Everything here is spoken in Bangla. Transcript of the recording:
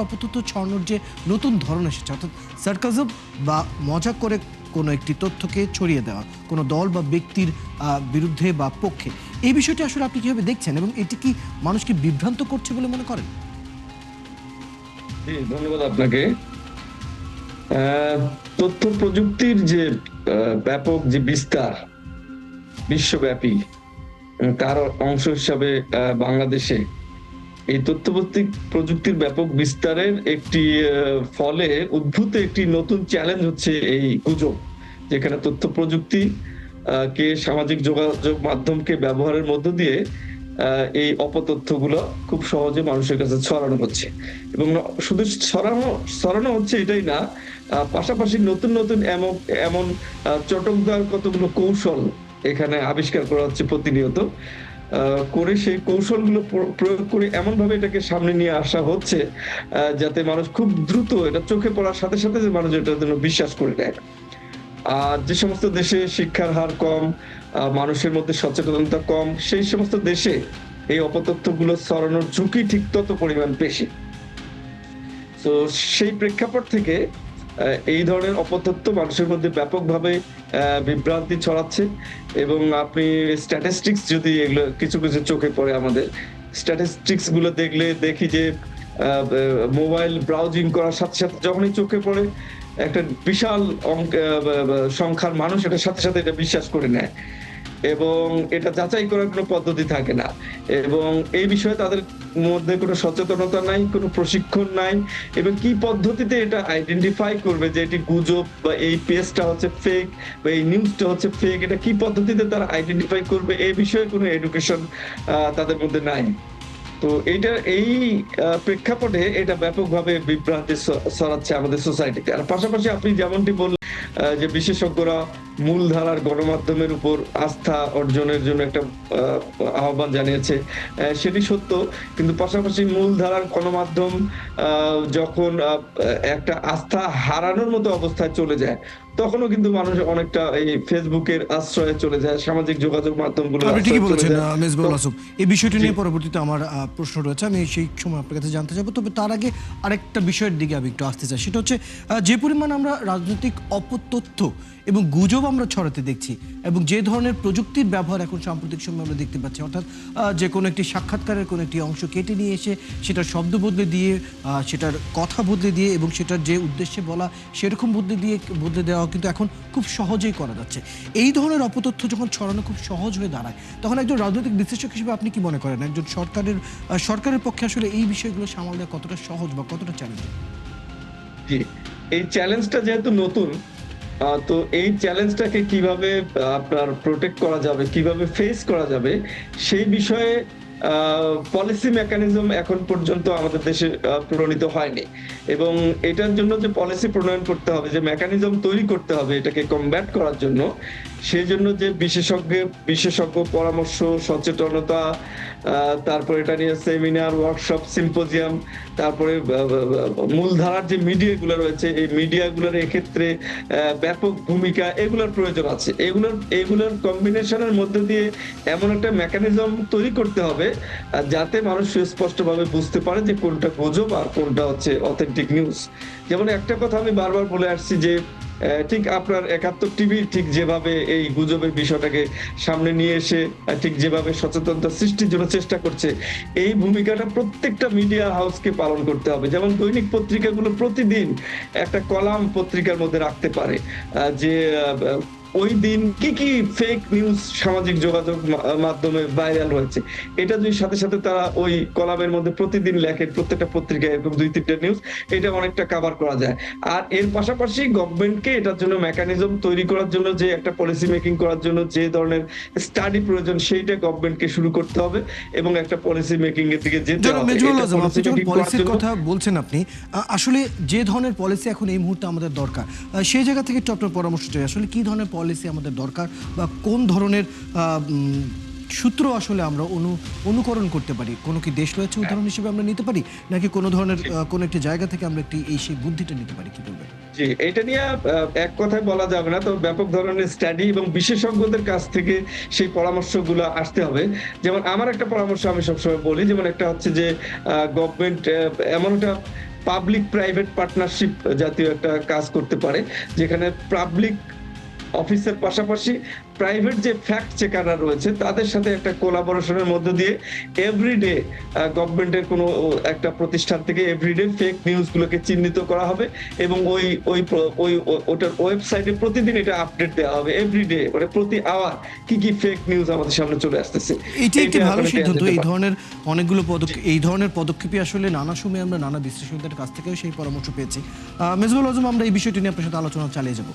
অপতথ্য ছড়ানোর যে নতুন ধরন এসেছে, অর্থাৎ সার্কাজম বা মজা করে কোনো একটি তথ্যকে ছড়িয়ে দেওয়া কোনো দল বা ব্যক্তির বিরুদ্ধে বা পক্ষে, এই বিষয়টি আসলে আপনি কিভাবে দেখছেন এবং এটি কি মানুষকে বিভ্রান্ত করছে বলে মনে করেন? জি, ধন্যবাদ আপনাকে। তথ্য প্রযুক্তির যে ব্যাপক যে বিস্তার বিশ্বব্যাপী, তার অংশ হিসাবে বাংলাদেশে এই প্রযুক্তির ব্যাপক বিস্তারের একটি ফলে উদ্ভূত একটি নতুন চ্যালেঞ্জ হচ্ছে এই গুজব। যেখানে তথ্য প্রযুক্তি কে সামাজিক যোগাযোগ মাধ্যমকে ব্যবহারের মধ্য দিয়ে এই অপতথ্যগুলো খুব সহজে মানুষের কাছে ছড়ানো হচ্ছে। এবং শুধু ছড়ানো হচ্ছে এটাই না, পাশাপাশি নতুন, নতুন এমন এমন চটকদার কতগুলো কৌশল এখানে আবিষ্কার করা হচ্ছে প্রতিনিয়ত। করে সেই কৌশলগুলো প্রয়োগ করে এমনভাবে এটাকে সামনে নিয়ে আসা হচ্ছে, যাতে মানুষ খুব দ্রুত এটা চোখে পড়ার সাথে, সাথে যে মানুষ এটার জন্য বিশ্বাস করে নেয়। আর যে সমস্ত দেশে শিক্ষার হার কম, মানুষের মধ্যে সচেতনতা কম, সেই সমস্ত দেশে এই অপতথ্যগুলো ছড়ানোর ঝুঁকি ঠিক তত পরিমাণ বেশি। তো সেই প্রেক্ষাপট থেকে এই ধরনের অপতথ্য মানুষের মধ্যে ব্যাপকভাবে বিভ্রান্তি ছড়াচ্ছে। এবং আপনি স্ট্যাটিস্টিক্স যদি এগুলো কিছু, কিছু চোখে পড়ে আমাদের। স্ট্যাটিস্টিক্স গুলো দেখলে দেখি যে মোবাইল ব্রাউজিং করার সাথে, সাথে যখনই চোখে পড়ে একটা বিশাল সংখ্যার মানুষ এটার সাথে, সাথে এটা বিশ্বাস করে নেয়। এবং এটা যাচাই করার কোনো পদ্ধতি থাকে না। এবং এই বিষয়ে তাদের মধ্যে কোনো সচেতনতা নাই, কোনো প্রশিক্ষণ নাই। এবং কি পদ্ধতিতে এটা আইডেন্টিফাই করবে যে এটি গুজব বা এই পেজটা হচ্ছে ফেক বা এই নিউজটা হচ্ছে ফেক, এটা কি পদ্ধতিতে তারা আইডেন্টিফাই করবে, এই বিষয়ে কোনো এডুকেশন তাদের মধ্যে নাই। তো এই প্রেক্ষাপটে এটা ব্যাপকভাবে বিভ্রান্তি ছড়াচ্ছে আমাদের সোসাইটিতে। আর পাশাপাশি আপনি যেমনটি বললেন যে বিশেষজ্ঞরা মূলধারার গণমাধ্যমের উপর আস্থা অর্জনের জন্য একটা আহ্বান জানিয়েছে। সেটি সত্য। কিন্তু পাশাপাশি মূলধারার গণমাধ্যম যখন একটা আস্থা হারানোর মতো অবস্থায় চলে যায়, তখনও কিন্তু মানুষ অনেকটা এই ফেসবুকের আশ্রয়ে চলে যায়, সামাজিক যোগাযোগ মাধ্যমগুলোর আপনি ঠিকই আশ্রয়ে চলে বলেছেন যায়। মেজবাহুল আসফ। এই বিষয়টি জি। নিয়ে পরবর্তীতে আমার প্রশ্ন রয়েছে, আমি সেই সময় আপনার কাছে জানতে চাবো। তবে তার আগে আরেকটা বিষয়ের দিকে আমি একটু আসতে চাই, সেটা হচ্ছে যে পরিমাণ আমরা রাজনৈতিক অপতথ্য এবং গুজব আমরা ছড়াতে দেখছি এবং যে ধরনের প্রযুক্তির ব্যবহার এখন সাম্প্রতিক সময় আমরা দেখতে পাচ্ছি, অর্থাৎ যে কোনো একটি সাক্ষাৎকারের কোনো একটি অংশ কেটে নিয়ে এসে সেটার শব্দ বদলে দিয়ে, সেটার কথা বদলে দিয়ে এবং সেটার যে উদ্দেশ্যে বলা সেরকম বদলে দেওয়া কিন্তু এখন খুব সহজেই করা যাচ্ছে। এই ধরনের অপতথ্য যখন ছড়ানো খুব সহজ হয়ে দাঁড়ায়, তখন একজন রাজনৈতিক বিশ্লেষক হিসেবে আপনি কি মনে করেন একজন সরকারের পক্ষে আসলে এই বিষয়গুলো সামাল দেওয়া কতটা সহজ বা কতটা চ্যালেঞ্জিং? জি, এই চ্যালেঞ্জটা যেহেতু নতুন, তো এই চ্যালেঞ্জটাকে কিভাবে আপনার প্রোটেক্ট করা যাবে, কিভাবে ফেস করা যাবে, সেই বিষয়ে আ পলিসি মেকানিজম এখন পর্যন্ত আমাদের দেশে প্রণীত হয়নি। এবং এটার জন্য যে পলিসি প্রণয়ন করতে হবে, যে মেকানিজম তৈরি করতে হবে এটাকে কমব্যাট করার জন্য, সেজন্য যে বিশেষজ্ঞ পরামর্শ, সচেতনতা, তারপরে এটা নিয়ে সেমিনার, ওয়ার্কশপ, সিম্পোজিয়াম, তারপরে মূলধারার যে মিডিয়াগুলো রয়েছে, এই মিডিয়াগুলোর এক্ষেত্রে ব্যাপক ভূমিকা, এগুলোর প্রয়োজন আছে। এগুলোর কম্বিনেশনের মধ্যে দিয়ে এমন একটা মেকানিজম তৈরি করতে হবে যাতে মানুষ সুস্পষ্টভাবে বুঝতে পারে যে কোনটা গুজব আর কোনটা হচ্ছে অথেন্টিক নিউজ। যেমন একটা কথা আমি বারবার বলে আসছি যে ঠিক আপনার ৭১ টিভি ঠিক যেভাবে এই গুজবের বিষয়টাকে সামনে নিয়ে এসে ঠিক যেভাবে সচেতনতা সৃষ্টির জন্য চেষ্টা করছে, এই ভূমিকাটা প্রত্যেকটা মিডিয়া হাউসকে পালন করতে হবে। যেমন দৈনিক পত্রিকাগুলো প্রতিদিন একটা কলাম পত্রিকার মধ্যে রাখতে পারে যে ওই দিন কি, কি ফেক নিউজ সামাজিক যোগাযোগ মাধ্যমে ভাইরাল হয়েছে। এটা যদি সাথে, সাথে তারা ওই কলামের মধ্যে প্রতিদিন লেখে, প্রত্যেকটা পত্রিকায় এরকম ২-৩ টা নিউজ, এটা অনেকটা কভার করা যায়। আর এর পাশাপাশি গভর্নমেন্টকে এটার জন্য মেকানিজম তৈরি করার জন্য, যে একটা পলিসি মেকিং করার জন্য যে ধরনের স্টাডি প্রয়োজন, সেইটা গভর্নমেন্টকে শুরু করতে হবে এবং একটা পলিসি মেকিং এর দিকে যেতে জনাব হবে। মেজবাহুল এটা আজম, পলিসি আপনি যখন মেকিং করার পলিসির জন্য কথা বলছেন, আপনি আসলে যে ধরনের পলিসি এখন এই মুহূর্তে আমাদের দরকার, সেই জায়গা থেকে একটু আপনার পরামর্শ চাই। আসলে কি ধরনের পলিসি আমাদের দরকার বা কোন ধরনের সূত্র আসলে আমরা অনুকরণ করতে পারি? কোনো কি দেশ রয়েছে উদাহরণ হিসেবে আমরা নিতে পারি, নাকি কোনো ধরনের কোনো একটি জায়গা থেকে আমরা সেই বুদ্ধিটা নিতে পারি? কি বলবেন? জি, এটা নিয়ে এক কথায় বলা যাবে না। তবে ব্যাপক ধরনের স্টাডি এবং বিশেষজ্ঞদের কাছ থেকে সেই পরামর্শগুলো আসতে হবে। যেমন আমার একটা পরামর্শ আমি সবসময় বলি, যেমন একটা হচ্ছে যে গভর্নমেন্ট এমন একটা পাবলিক প্রাইভেট পার্টনারশিপ জাতীয় একটা কাজ করতে পারে, যেখানে পাবলিক অফিসের পাশাপাশি প্রাইভেট যে ফ্যাক্ট চেকাররা রয়েছে তাদের সাথে একটা কোলাবোরেশনের মধ্য দিয়ে এভরিডে গভর্নমেন্টের কোনো একটা প্রতিষ্ঠান থেকে এভরিডে ফেক নিউজ গুলোকে চিহ্নিত করা হবে এবং ওটার ওয়েবসাইটে প্রতিদিন এটা আপডেট দেওয়া হবে এভরিডে, মানে প্রতি আওয়ার কি কি ফেক নিউজ আমাদের সামনে চলে আসতেছে। এটি একটি এটা ভালো আসলে সিদ্ধান্ত। দেয়া যেতে এই পারে। ধরনের অনেকগুলো এই ধরনের পদক্ষেপই আসলে নানা সময় আমরা নানা বিশ্লেষকদের কাছ থেকেও সেই পরামর্শ পেয়েছি। মেজবুল আজম, আমরা এই বিষয়টি নিয়ে আপনার সাথে আলোচনা চালিয়ে যাব।